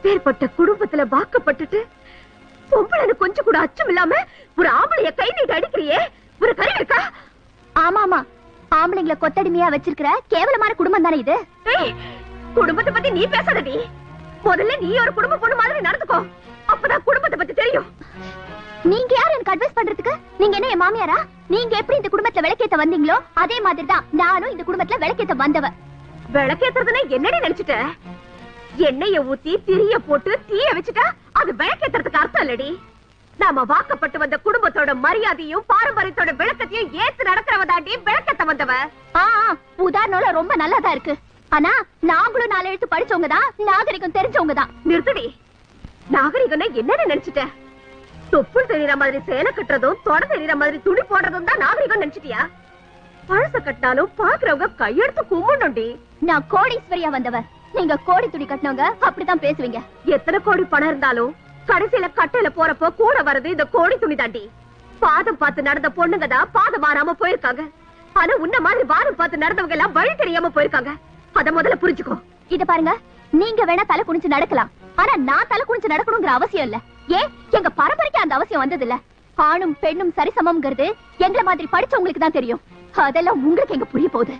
அப்பேற்பட்ட குடும்பத்துல வாக்கப்பட்டுட்டு பொம்பளை கொஞ்சம் கூட அச்சம் இல்லாம ஒரு ஆம்பளைய கை நீட்டு அடிக்கிறியே, ஒரு கை இருக்கா? ஆமா ஆமா, ஆம்பளைங்களை கொத்தடிமையா வச்சிருக்கிற கேவலமான குடும்பம் தானே இது. குடும்பத்தை பத்தி நீ பேசாதடி. முதல்ல நீ ஒரு குடும்ப பொண்ணு மாதிரி நடந்துக்கோ, அப்பதான் குடும்பத்தை பத்தி தெரியும். நீங்க யார் எனக்கு அட்வைஸ் பண்றதுக்கு? நீங்க என்ன என் மாமியாரா? நீங்க எப்படி இந்த குடும்பத்துல விளக்கேத்த வந்தீங்களோ அதே மாதிரி தான் நானும் இந்த குடும்பத்துல விளக்கேத்த வந்தவ. விளக்கேத்துறதுன்னா என்னடி நினைச்சிட்ட? எண்ணெய ஊத்தி திரிய போட்டு தீய வச்சுட்டா அது விளக்கேத்துறதுக்கு அர்த்தம் இல்லடி. நாம வாக்கப்பட்டு வந்த குடும்பத்தோட மரியாதையும் பாரம்பரியத்தோட விளக்கத்தையும் ஏத்து நடக்கிறவதாண்டி விளக்கத்த வந்தவ. உதாரணம் ரொம்ப நல்லாதான் இருக்கு. ஆனா நாங்களும் 4 எழுத்து படிச்சவங்க தான், நாகரிகம் தெரிஞ்சவங்க தான். நிறுத்தடி. நாகரிகம்னா என்னன்னு நினைச்சிட்ட? தொப்புள் தெரியற மாதிரி சேலை கட்டுறதும் தொட தெரியற மாதிரி துணி போடுறதும் தான் நாகரிகம் நினைச்சிட்டியா? பழச கட்டினாலும் பாக்குறவங்க கையெடுத்து கும்பிடணும்டி. நான் கோடீஸ்வரியா வந்தவர், நீங்க கோடி துணி கட்டினவங்க அப்படித்தான் பேசுவீங்க. எத்தனை கோடி பணம் இருந்தாலும் கடைசியில கட்டையில போறப்போ கூட வர்றது இந்த கோடி துணி தாண்டி. பாதம் பார்த்து நடந்த பொண்ணுங்க தான் பாதம் மாறாம போயிருக்காங்க. ஆனா உன்ன மாதிரி வாரம் பார்த்து நடந்தவங்க எல்லாம் வழி தெரியாம போயிருக்காங்க. அத முதல்ல புரிஞ்சுக்கோ. இத பாருங்க, நீங்க வேணா தலை குனிஞ்சு நடக்கலாம், ஆனா நான் தலை குனிஞ்சு நடக்கணுங்கிற அவசியம் இல்ல. ஏன் எங்க பரம்பரைக்கு அந்த அவசியம் வந்தது இல்ல. ஆணும் பெண்ணும் சரிசமம்ங்கிறது எங்களை மாதிரி படிச்சவங்களுக்கு தான் தெரியும். அதெல்லாம் உங்களுக்கு எங்க புரிய போகுது.